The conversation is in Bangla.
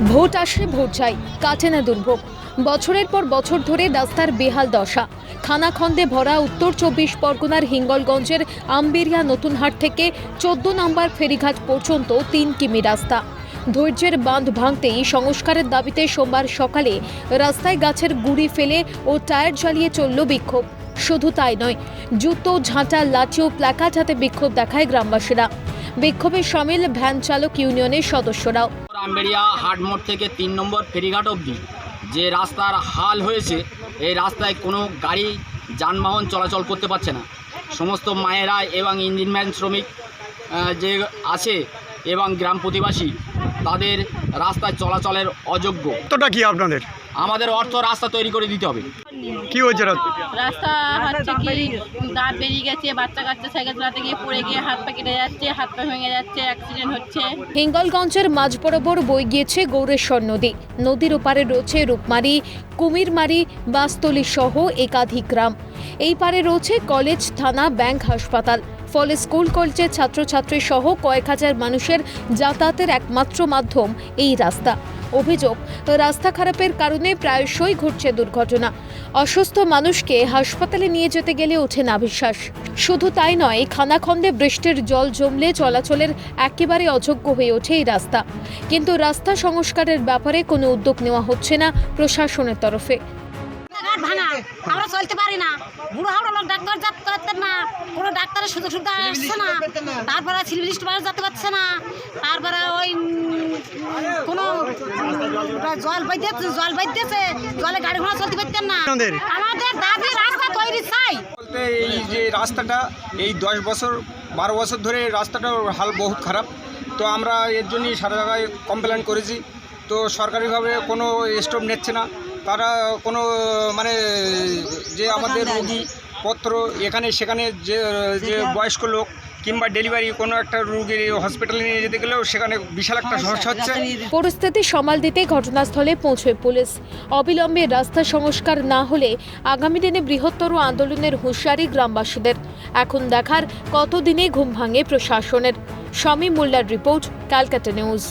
ভোট আসে ভোট যায়, কাটে না দুর্ভোগ। বছরের পর বছর ধরে রাস্তার বেহাল দশা। খানাখন্দে ভরা উত্তর 24 পরগনার হিঙ্গলগঞ্জের আমবেরিয়া নতুনহাট থেকে 14 নম্বর ফেরিঘাট পর্যন্ত 3 কিমি রাস্তা। ধৈর্যের বাঁধ ভাঙতেই সংস্কারের দাবিতে সোমবার সকালে রাস্তায় গাছের গুঁড়ি ফেলে ও টায়ার জ্বালিয়ে চলল বিক্ষোভ। শুধু তাই নয়, জুতো, ঝাঁটা, লাঠি ও প্ল্যাকার্ড হাতে বিক্ষোভ দেখায় গ্রামবাসীরা। বিক্ষোভে সামিল ভ্যান চালক ইউনিয়নের সদস্যরাও। আমবেরিয়া হাট মোড় থেকে 3 নম্বর ফেরিঘাট অবধি যে রাস্তার হাল হয়েছে, এই রাস্তায় কোনো গাড়ি যানবাহন চলাচল করতে পারছে না। সমস্ত মায়েরা এবং ইঞ্জিনম্যান শ্রমিক যে আছে এবং গ্রাম প্রতিবাসী, তাদের রাস্তায় চলাচলের অযোগ্য। কতটা কি আপনাদের? আমাদের অর্থ রাস্তা তৈরি করে দিতে হবে। কি হয়েছে? রাস্তা হচ্ছে কি দাঁত বেরিয়ে গেছে, বাচ্চা কাচ্চা সাইকেল চালাতে গিয়ে পড়ে গিয়ে হাত পা কেটে যাচ্ছে, হাত পা ভেঙে যাচ্ছে, অ্যাক্সিডেন্ট হচ্ছে। হিঙ্গলগঞ্জের মাঝ বরাবর বয়ে গিয়েছে গৌরেশ্বর নদী। নদীর ওপারে রয়েছে রূপমারি, কুমিরমারি, বাস্তলি সহ একাধিক গ্রাম। এই পারে রয়েছে কলেজ, থানা, ব্যাংক, হাসপাতাল। ফলে স্কুল কলেজের ছাত্রছাত্রী সহ কয়েক হাজার মানুষের যাতায়াতের একমাত্র মাধ্যম এই রাস্তা। অভিযোগ, রাস্তা খারাপের কারণে প্রায়শই ঘটছে দুর্ঘটনা। অসুস্থ মানুষকে হাসপাতালে নিয়ে যেতে গেলে ওঠে না বিশ্বাস। শুধু তাই নয়, খানাখন্দে বৃষ্টির জল জমলে চলাচলের একেবারে অযোগ্য হয়ে ওঠে এই রাস্তা। কিন্তু রাস্তা সংস্কারের ব্যাপারে কোনো উদ্যোগ নেওয়া হচ্ছে না প্রশাসনের তরফে। আমরা চলতে পারি না, বুড়ো হাওড়া লোক ডাক্তার যেতে পারতেন না, কোনো ডাক্তারের সুযোগ সুবিধা আসছে না। তারপরে সিভিলিস্ট বাস যেতে পারছে না। তারপরে ওই কোনো জল বাইতেছে, জলে গাড়ি ঘোড়া চলতে পারতেন না। আমাদের দাবি রাস্তা তৈরি চাই। বলতে এই যে রাস্তাটা এই 10 বছর 12 বছর ধরে রাস্তাটার হাল বহুত খারাপ। তো আমরা এর জন্যই সারা জায়গায় কমপ্লেন করেছি। তো সরকারিভাবে কোনো স্টেপ নিচ্ছে না তারা। কোনো মানে যে আমাদের রোগী পত্র এখানে সেখানে যে বয়স্ক লোক কিংবা ডেলিভারি কোনো একটা রোগীর হসপিটালে নিয়ে যেতে গেলেও সেখানে বিশাল একটা সমস্যা হচ্ছে। পরিস্থিতি সামাল দিতে ঘটনাস্থলে পৌঁছয় পুলিশ। অবিলম্বে রাস্তা সংস্কার না হলে আগামী দিনে বৃহত্তর আন্দোলনের হুঁশিয়ারি গ্রামবাসীদের। এখন দেখার কতদিনে ঘুম ভাঙে প্রশাসনের। শামীম মোল্লার রিপোর্ট, ক্যালকাটা নিউজ।